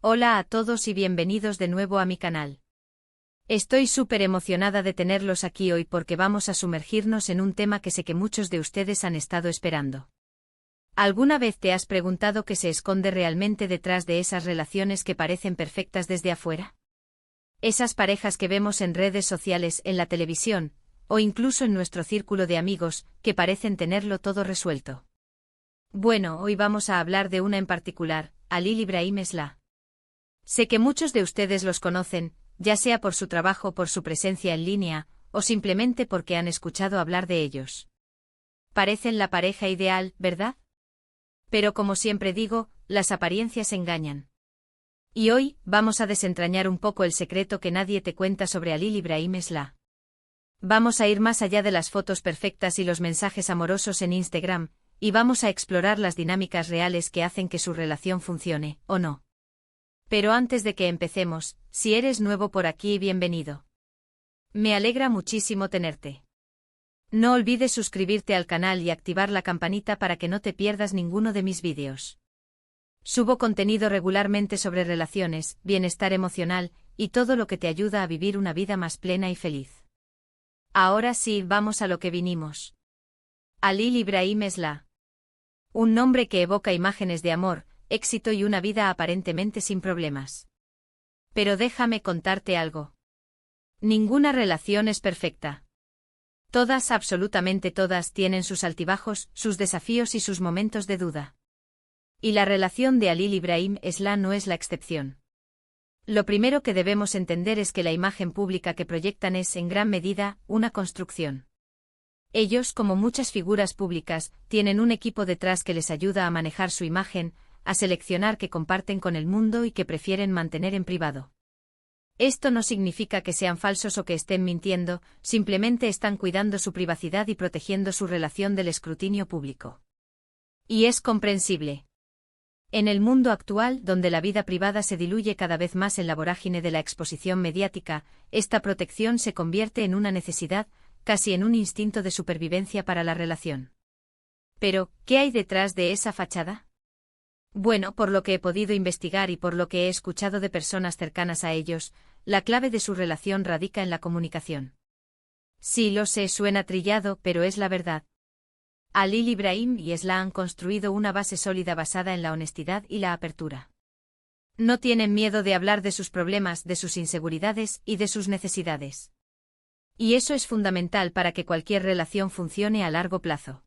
Hola a todos y bienvenidos de nuevo a mi canal. Estoy súper emocionada de tenerlos aquí hoy porque vamos a sumergirnos en un tema que sé que muchos de ustedes han estado esperando. ¿Alguna vez te has preguntado qué se esconde realmente detrás de esas relaciones que parecen perfectas desde afuera? Esas parejas que vemos en redes sociales, en la televisión, o incluso en nuestro círculo de amigos, que parecen tenerlo todo resuelto. Bueno, hoy vamos a hablar de una en particular, Halil Ibrahim Eslah. Sé que muchos de ustedes los conocen, ya sea por su trabajo o por su presencia en línea, o simplemente porque han escuchado hablar de ellos. Parecen la pareja ideal, ¿verdad? Pero como siempre digo, las apariencias engañan. Y hoy, vamos a desentrañar un poco el secreto que nadie te cuenta sobre Halil Ibrahim Eslah. Vamos a ir más allá de las fotos perfectas y los mensajes amorosos en Instagram, y vamos a explorar las dinámicas reales que hacen que su relación funcione, ¿o no? Pero antes de que empecemos, si eres nuevo por aquí, bienvenido. Me alegra muchísimo tenerte. No olvides suscribirte al canal y activar la campanita para que no te pierdas ninguno de mis vídeos. Subo contenido regularmente sobre relaciones, bienestar emocional, y todo lo que te ayuda a vivir una vida más plena y feliz. Ahora sí, vamos a lo que vinimos. Halil Ibrahim Eslah. Un nombre que evoca imágenes de amor, éxito y una vida aparentemente sin problemas. Pero déjame contarte algo. Ninguna relación es perfecta. Todas, absolutamente todas, tienen sus altibajos, sus desafíos y sus momentos de duda. Y la relación de Halil Ibrahim Eslah no es la excepción. Lo primero que debemos entender es que la imagen pública que proyectan es, en gran medida, una construcción. Ellos, como muchas figuras públicas, tienen un equipo detrás que les ayuda a manejar su imagen, a seleccionar qué comparten con el mundo y que prefieren mantener en privado. Esto no significa que sean falsos o que estén mintiendo, simplemente están cuidando su privacidad y protegiendo su relación del escrutinio público. Y es comprensible. En el mundo actual, donde la vida privada se diluye cada vez más en la vorágine de la exposición mediática, esta protección se convierte en una necesidad, casi en un instinto de supervivencia para la relación. Pero, ¿qué hay detrás de esa fachada? Bueno, por lo que he podido investigar y por lo que he escuchado de personas cercanas a ellos, la clave de su relación radica en la comunicación. Sí, lo sé, suena trillado, pero es la verdad. Halil Ibrahim y Eslah han construido una base sólida basada en la honestidad y la apertura. No tienen miedo de hablar de sus problemas, de sus inseguridades y de sus necesidades. Y eso es fundamental para que cualquier relación funcione a largo plazo.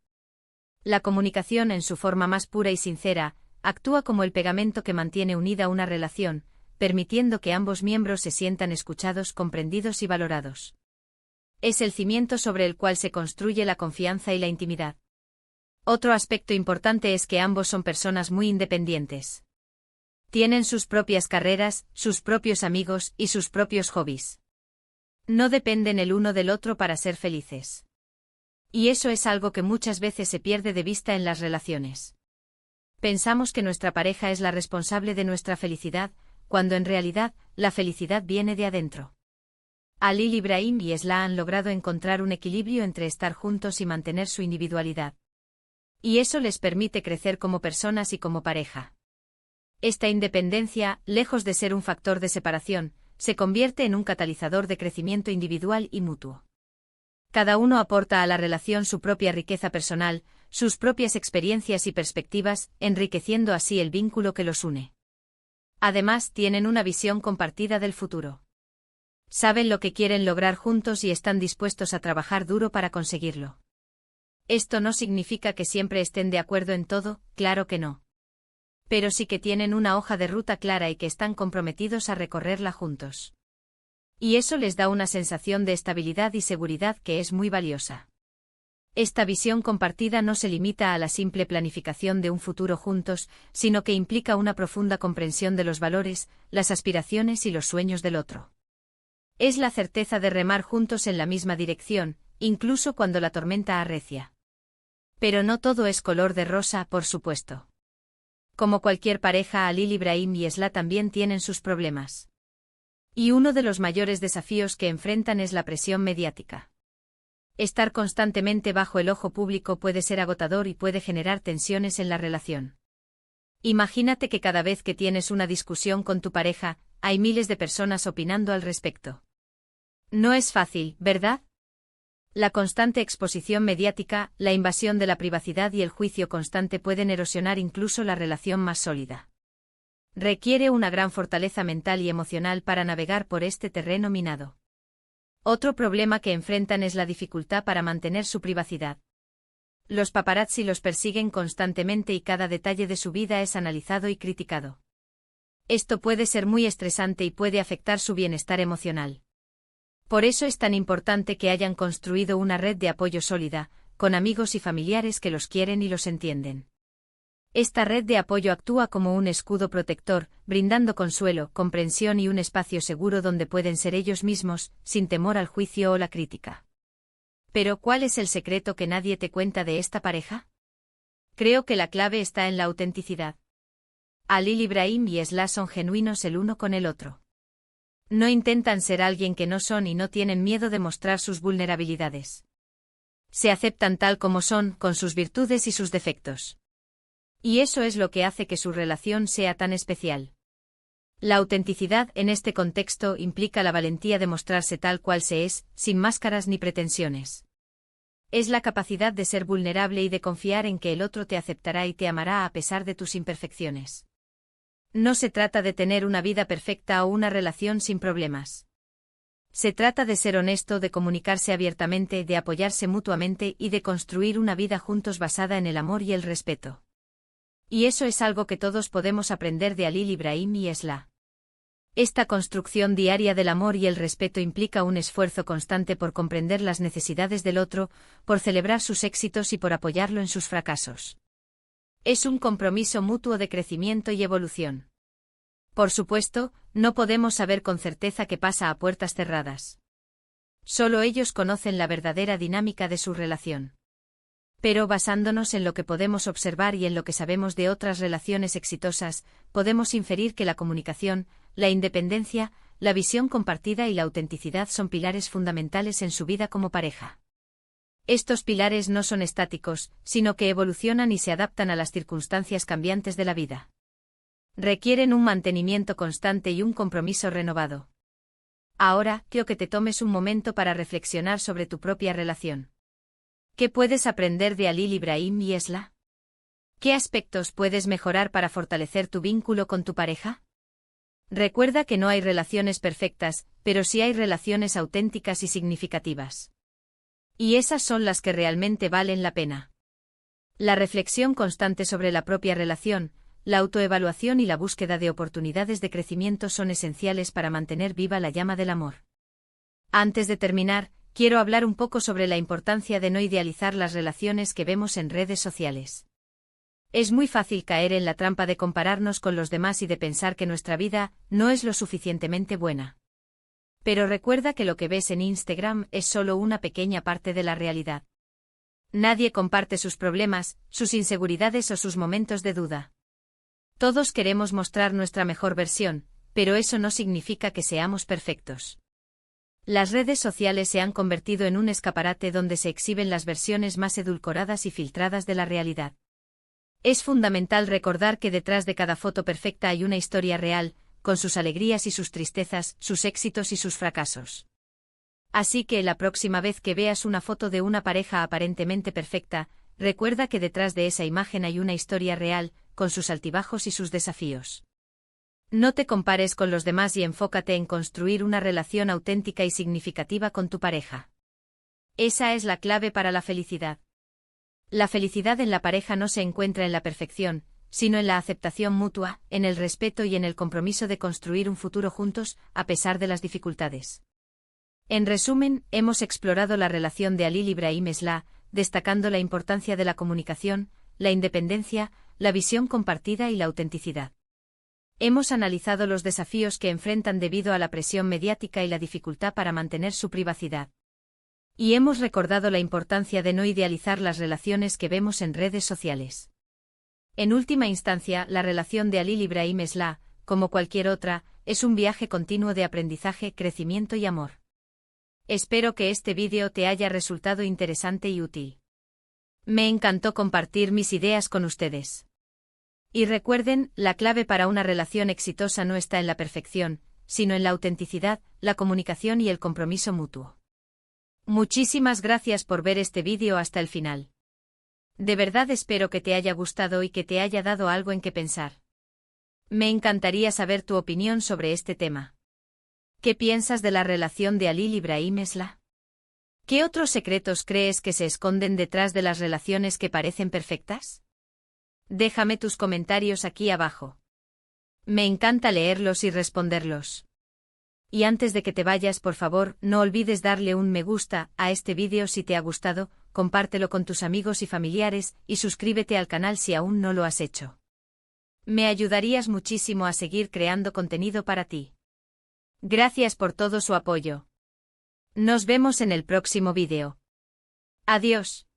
La comunicación en su forma más pura y sincera, actúa como el pegamento que mantiene unida una relación, permitiendo que ambos miembros se sientan escuchados, comprendidos y valorados. Es el cimiento sobre el cual se construye la confianza y la intimidad. Otro aspecto importante es que ambos son personas muy independientes. Tienen sus propias carreras, sus propios amigos y sus propios hobbies. No dependen el uno del otro para ser felices. Y eso es algo que muchas veces se pierde de vista en las relaciones. Pensamos que nuestra pareja es la responsable de nuestra felicidad, cuando en realidad, la felicidad viene de adentro. Halil Ibrahim y Eslah han logrado encontrar un equilibrio entre estar juntos y mantener su individualidad. Y eso les permite crecer como personas y como pareja. Esta independencia, lejos de ser un factor de separación, se convierte en un catalizador de crecimiento individual y mutuo. Cada uno aporta a la relación su propia riqueza personal, sus propias experiencias y perspectivas, enriqueciendo así el vínculo que los une. Además, tienen una visión compartida del futuro. Saben lo que quieren lograr juntos y están dispuestos a trabajar duro para conseguirlo. Esto no significa que siempre estén de acuerdo en todo, claro que no. Pero sí que tienen una hoja de ruta clara y que están comprometidos a recorrerla juntos. Y eso les da una sensación de estabilidad y seguridad que es muy valiosa. Esta visión compartida no se limita a la simple planificación de un futuro juntos, sino que implica una profunda comprensión de los valores, las aspiraciones y los sueños del otro. Es la certeza de remar juntos en la misma dirección, incluso cuando la tormenta arrecia. Pero no todo es color de rosa, por supuesto. Como cualquier pareja, Halil Ibrahim y Eslah también tienen sus problemas. Y uno de los mayores desafíos que enfrentan es la presión mediática. Estar constantemente bajo el ojo público puede ser agotador y puede generar tensiones en la relación. Imagínate que cada vez que tienes una discusión con tu pareja, hay miles de personas opinando al respecto. No es fácil, ¿verdad? La constante exposición mediática, la invasión de la privacidad y el juicio constante pueden erosionar incluso la relación más sólida. Requiere una gran fortaleza mental y emocional para navegar por este terreno minado. Otro problema que enfrentan es la dificultad para mantener su privacidad. Los paparazzi los persiguen constantemente y cada detalle de su vida es analizado y criticado. Esto puede ser muy estresante y puede afectar su bienestar emocional. Por eso es tan importante que hayan construido una red de apoyo sólida, con amigos y familiares que los quieren y los entienden. Esta red de apoyo actúa como un escudo protector, brindando consuelo, comprensión y un espacio seguro donde pueden ser ellos mismos, sin temor al juicio o la crítica. Pero ¿cuál es el secreto que nadie te cuenta de esta pareja? Creo que la clave está en la autenticidad. Halil Ibrahim y Esla son genuinos el uno con el otro. No intentan ser alguien que no son y no tienen miedo de mostrar sus vulnerabilidades. Se aceptan tal como son, con sus virtudes y sus defectos. Y eso es lo que hace que su relación sea tan especial. La autenticidad en este contexto implica la valentía de mostrarse tal cual se es, sin máscaras ni pretensiones. Es la capacidad de ser vulnerable y de confiar en que el otro te aceptará y te amará a pesar de tus imperfecciones. No se trata de tener una vida perfecta o una relación sin problemas. Se trata de ser honesto, de comunicarse abiertamente, de apoyarse mutuamente y de construir una vida juntos basada en el amor y el respeto. Y eso es algo que todos podemos aprender de Halil Ibrahim y Esla. Esta construcción diaria del amor y el respeto implica un esfuerzo constante por comprender las necesidades del otro, por celebrar sus éxitos y por apoyarlo en sus fracasos. Es un compromiso mutuo de crecimiento y evolución. Por supuesto, no podemos saber con certeza qué pasa a puertas cerradas. Solo ellos conocen la verdadera dinámica de su relación. Pero basándonos en lo que podemos observar y en lo que sabemos de otras relaciones exitosas, podemos inferir que la comunicación, la independencia, la visión compartida y la autenticidad son pilares fundamentales en su vida como pareja. Estos pilares no son estáticos, sino que evolucionan y se adaptan a las circunstancias cambiantes de la vida. Requieren un mantenimiento constante y un compromiso renovado. Ahora, quiero que te tomes un momento para reflexionar sobre tu propia relación. ¿Qué puedes aprender de Halil Ibrahim y Esla? ¿Qué aspectos puedes mejorar para fortalecer tu vínculo con tu pareja? Recuerda que no hay relaciones perfectas, pero sí hay relaciones auténticas y significativas. Y esas son las que realmente valen la pena. La reflexión constante sobre la propia relación, la autoevaluación y la búsqueda de oportunidades de crecimiento son esenciales para mantener viva la llama del amor. Antes de terminar, quiero hablar un poco sobre la importancia de no idealizar las relaciones que vemos en redes sociales. Es muy fácil caer en la trampa de compararnos con los demás y de pensar que nuestra vida no es lo suficientemente buena. Pero recuerda que lo que ves en Instagram es solo una pequeña parte de la realidad. Nadie comparte sus problemas, sus inseguridades o sus momentos de duda. Todos queremos mostrar nuestra mejor versión, pero eso no significa que seamos perfectos. Las redes sociales se han convertido en un escaparate donde se exhiben las versiones más edulcoradas y filtradas de la realidad. Es fundamental recordar que detrás de cada foto perfecta hay una historia real, con sus alegrías y sus tristezas, sus éxitos y sus fracasos. Así que la próxima vez que veas una foto de una pareja aparentemente perfecta, recuerda que detrás de esa imagen hay una historia real, con sus altibajos y sus desafíos. No te compares con los demás y enfócate en construir una relación auténtica y significativa con tu pareja. Esa es la clave para la felicidad. La felicidad en la pareja no se encuentra en la perfección, sino en la aceptación mutua, en el respeto y en el compromiso de construir un futuro juntos, a pesar de las dificultades. En resumen, hemos explorado la relación de Halil Ibrahim Esla, destacando la importancia de la comunicación, la independencia, la visión compartida y la autenticidad. Hemos analizado los desafíos que enfrentan debido a la presión mediática y la dificultad para mantener su privacidad. Y hemos recordado la importancia de no idealizar las relaciones que vemos en redes sociales. En última instancia, la relación de Halil Ibrahim Esla, como cualquier otra, es un viaje continuo de aprendizaje, crecimiento y amor. Espero que este vídeo te haya resultado interesante y útil. Me encantó compartir mis ideas con ustedes. Y recuerden, la clave para una relación exitosa no está en la perfección, sino en la autenticidad, la comunicación y el compromiso mutuo. Muchísimas gracias por ver este vídeo hasta el final. De verdad espero que te haya gustado y que te haya dado algo en que pensar. Me encantaría saber tu opinión sobre este tema. ¿Qué piensas de la relación de Halil Ibrahim Esla? ¿Qué otros secretos crees que se esconden detrás de las relaciones que parecen perfectas? Déjame tus comentarios aquí abajo. Me encanta leerlos y responderlos. Y antes de que te vayas, por favor, no olvides darle un me gusta a este vídeo si te ha gustado, compártelo con tus amigos y familiares, y suscríbete al canal si aún no lo has hecho. Me ayudarías muchísimo a seguir creando contenido para ti. Gracias por todo su apoyo. Nos vemos en el próximo vídeo. Adiós.